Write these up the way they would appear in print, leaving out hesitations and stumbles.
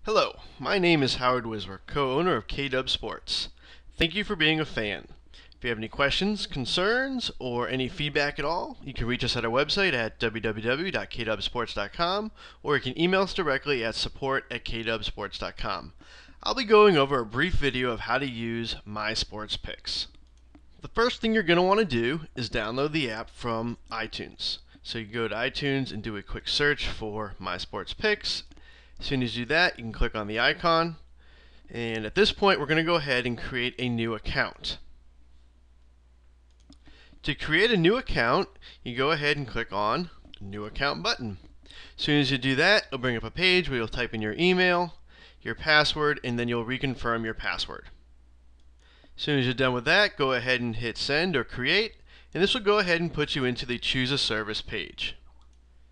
Hello, my name is Howard Wiswer, co-owner of KW Sports. Thank you for being a fan. If you have any questions, concerns, or any feedback at all, you can reach us at our website at www.kwsports.com, or you can email us directly at support@kwsports.com. I'll be going over a brief video of how to use My Sports Picks. The first thing you're going to want to do is download the app from iTunes. So you go to iTunes and do a quick search for My Sports Picks. As soon as you do that, you can click on the icon, and at this point we're going to go ahead and create a new account. To create a new account, you go ahead and click on the New Account button. As soon as you do that, it'll bring up a page where you'll type in your email, your password, and then you'll reconfirm your password. As soon as you're done with that, go ahead and hit send or create, and this will go ahead and put you into the Choose a Service page.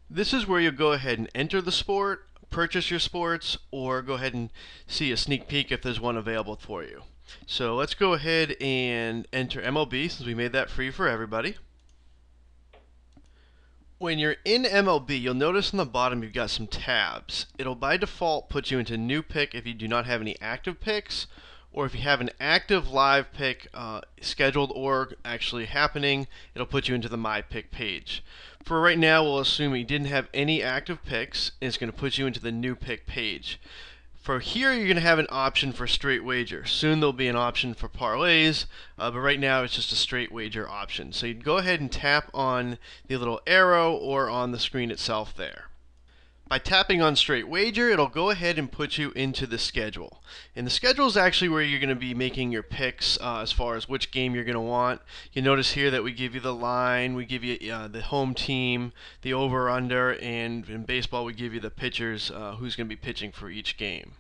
This is where you'll go ahead and enter the sport, purchase your sports, or go ahead and see a sneak peek if there's one available for you. So let's go ahead and enter MLB since we made that free for everybody. When you're in MLB, you'll notice on the bottom you've got some tabs. It'll by default put you into new pick if you do not have any active picks, or if you have an active live pick scheduled or actually happening, it'll put you into the My Pick page. For right now, we'll assume you didn't have any active picks, and it's going to put you into the new pick page. For here, you're going to have an option for straight wager. Soon there'll be an option for parlays, but right now it's just a straight wager option. So you'd go ahead and tap on the little arrow or on the screen itself there. By tapping on straight wager, it'll go ahead and put you into the schedule. And the schedule is actually where you're going to be making your picks as far as which game you're going to want. You notice here that we give you the line, we give you the home team, the over/under, and in baseball we give you the pitchers who's going to be pitching for each game.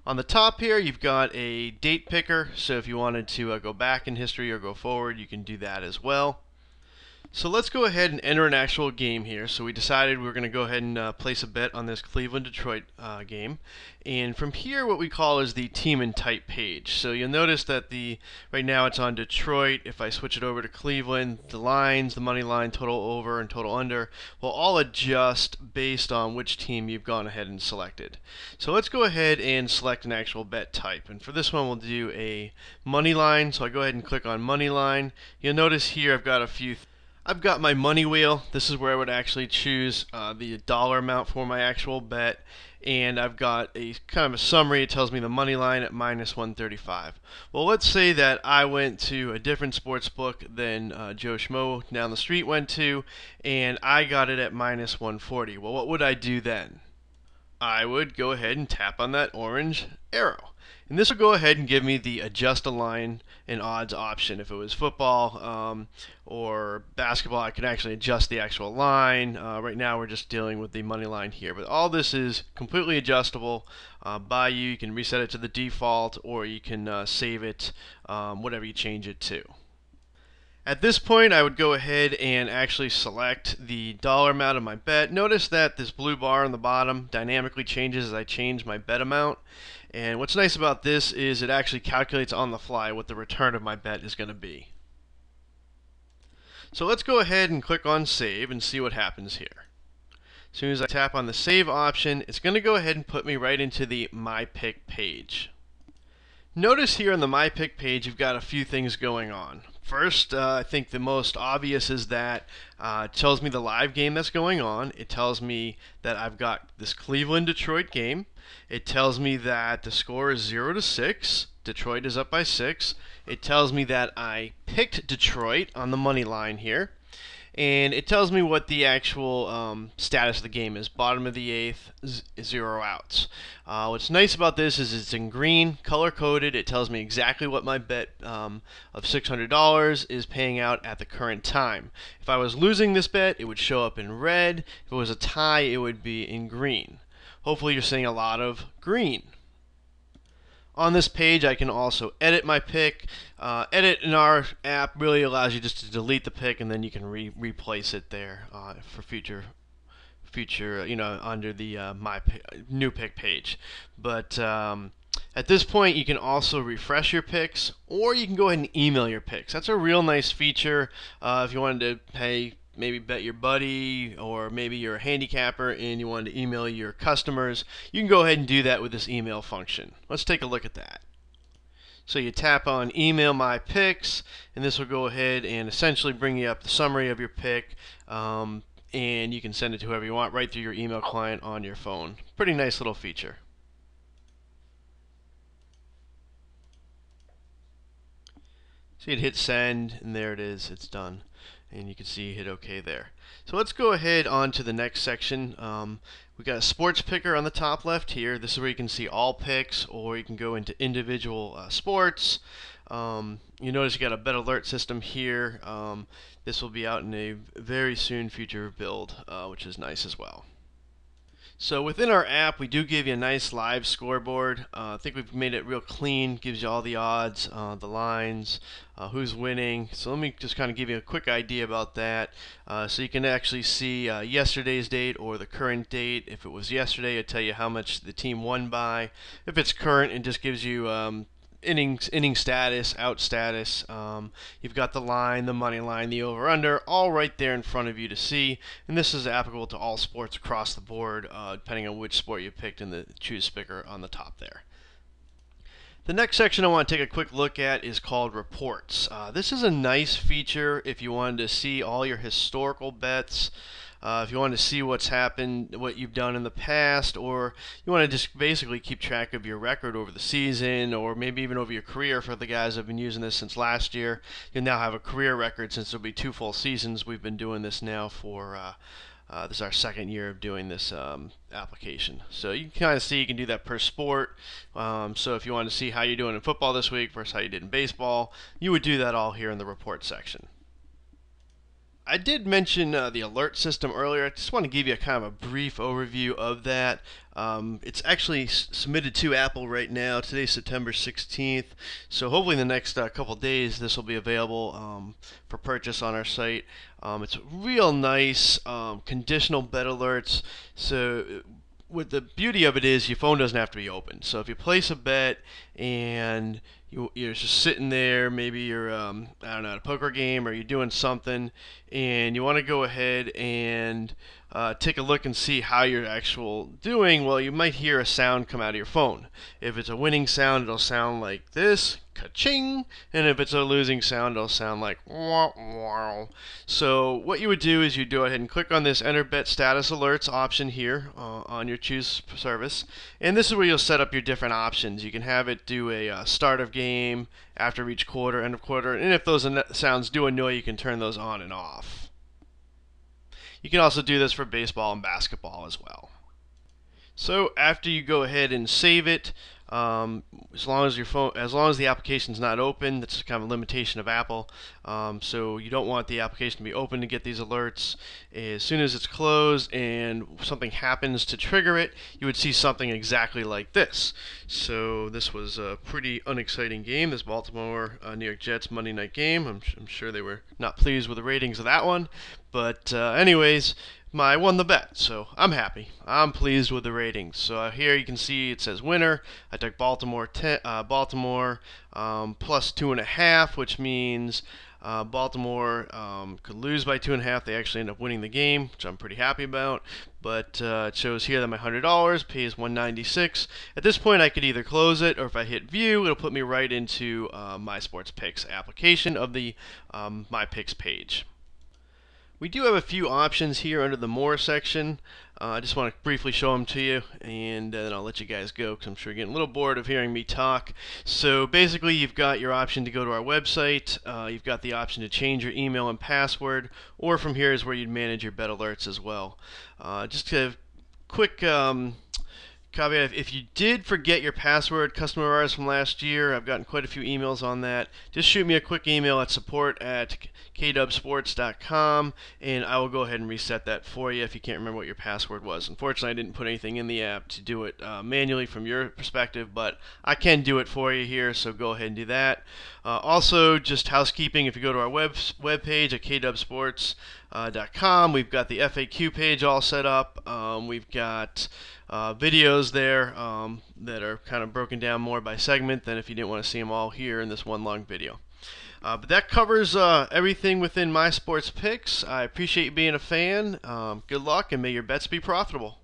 On the top here, you've got a date picker, so if you wanted to go back in history or go forward, you can do that as well. So let's go ahead and enter an actual game here. So we decided we were going to go ahead and place a bet on this Cleveland-Detroit game. And from here, what we call is the team and type page. So you'll notice that right now it's on Detroit. If I switch it over to Cleveland, the lines, the money line, total over, and total under will all adjust based on which team you've gone ahead and selected. So let's go ahead and select an actual bet type. And for this one, we'll do a money line. So I go ahead and click on money line. You'll notice here I've got I've got my money wheel. This is where I would actually choose the dollar amount for my actual bet, and I've got a kind of a summary. It tells me the money line at -135. Well, let's say that I went to a different sports book than Joe Schmo down the street went to, and I got it at -140. Well, what would I do then? I would go ahead and tap on that orange arrow. And this will go ahead and give me the adjust a line and odds option. If it was football or basketball, I could actually adjust the actual line. Right now we're just dealing with the money line here. But all this is completely adjustable by you. You can reset it to the default, or you can save it, whatever you change it to. At this point, I would go ahead and actually select the dollar amount of my bet. Notice that this blue bar on the bottom dynamically changes as I change my bet amount. And what's nice about this is it actually calculates on the fly what the return of my bet is going to be. So let's go ahead and click on save and see what happens here. As soon as I tap on the save option, it's going to go ahead and put me right into the My Pick page. Notice here on the My Pick page you've got a few things going on. First, I think the most obvious is that it tells me the live game that's going on. It tells me that I've got this Cleveland-Detroit game. It tells me that the score is 0-6. Detroit is up by 6. It tells me that I picked Detroit on the money line here. And it tells me what the actual status of the game is. Bottom of the 8th, 0 outs. What's nice about this is it's in green, color-coded. It tells me exactly what my bet of $600 is paying out at the current time. If I was losing this bet, it would show up in red. If it was a tie, it would be in green. Hopefully you're seeing a lot of green. On this page, I can also edit my pick. Edit in our app really allows you just to delete the pick, and then you can replace it there for future, under the new pick page. But at this point, you can also refresh your picks, or you can go ahead and email your picks. That's a real nice feature if you wanted to maybe bet your buddy, or maybe you're a handicapper and you want to email your customers, you can go ahead and do that with this email function. Let's take a look at that. So you tap on email my picks, and this will go ahead and essentially bring you up the summary of your pick, and you can send it to whoever you want right through your email client on your phone. Pretty nice little feature. So you'd hit send, and there it is, it's done. And you can see you hit OK there. So let's go ahead on to the next section. We've got a sports picker on the top left here. This is where you can see all picks, or you can go into individual sports. You notice you got a bet alert system here. This will be out in a very soon future build, which is nice as well. So within our app, we do give you a nice live scoreboard. I think we've made it real clean. Gives you all the odds, the lines, who's winning. So let me just kind of give you a quick idea about that. So you can actually see yesterday's date or the current date. If it was yesterday, it'll tell you how much the team won by. If it's current, it just gives you inning status, out status. You've got the line, the money line, the over/under, all right there in front of you to see. And this is applicable to all sports across the board, depending on which sport you picked in the choose picker on the top there. The next section I want to take a quick look at is called reports. This is a nice feature if you wanted to see all your historical bets. If you want to see what's happened, what you've done in the past, or you want to just basically keep track of your record over the season, or maybe even over your career. For the guys that have been using this since last year, you'll now have a career record since it'll be 2 full seasons. We've been doing this now for this is our second year of doing this application. So you can kind of see, you can do that per sport. So if you want to see how you're doing in football this week versus how you did in baseball, you would do that all here in the report section. I did mention the alert system earlier. I just want to give you a kind of a brief overview of that. It's actually submitted to Apple right now. Today's September 16th, so hopefully in the next couple days this will be available for purchase on our site. It's real nice, conditional bet alerts. So what the beauty of it is, your phone doesn't have to be open. So if you place a bet and you're just sitting there, maybe you're I don't know, at a poker game, or you're doing something, and you want to go ahead and take a look and see how you're actual doing. Well, you might hear a sound come out of your phone. If it's a winning sound, it'll sound like this, ka-ching, and if it's a losing sound, it'll sound like wah, wah. So what you would do is you go ahead and click on this Enter Bet Status Alerts option here on your Choose service, and this is where you'll set up your different options. You can have it do a start of game, after each quarter, end of quarter, and if those sounds do annoy, you can turn those on and off. You can also do this for baseball and basketball as well. So after you go ahead and save it, as long as the application's not open, that's kind of a limitation of Apple. So you don't want the application to be open to get these alerts. As soon as it's closed and something happens to trigger it, you would see something exactly like this. So this was a pretty unexciting game, this Baltimore New York Jets Monday night game. I'm sure they were not pleased with the ratings of that one, but anyways, I won the bet, so I'm happy. I'm pleased with the ratings. So here you can see it says winner. I took Baltimore plus 2.5, which means Baltimore could lose by 2.5. They actually end up winning the game, which I'm pretty happy about. But it shows here that my $100 pays $196. At this point, I could either close it, or if I hit view, it'll put me right into my Sports Picks application of the My Picks page. We do have a few options here under the More section. I just want to briefly show them to you, and then I'll let you guys go because I'm sure you're getting a little bored of hearing me talk. So basically, you've got your option to go to our website. You've got the option to change your email and password, or from here is where you'd manage your bet alerts as well. Just a quick caveat, if you did forget your password, customer of ours from last year, I've gotten quite a few emails on that. Just shoot me a quick email at support@kwsports.com, and I will go ahead and reset that for you if you can't remember what your password was. Unfortunately, I didn't put anything in the app to do it manually from your perspective, but I can do it for you here, so go ahead and do that. Also, just housekeeping, if you go to our web page at kwsports.com, we've got the FAQ page all set up. We've got videos there that are kind of broken down more by segment than if you didn't want to see them all here in this one long video. But that covers everything within my sports picks. I appreciate you being a fan. Good luck, and may your bets be profitable.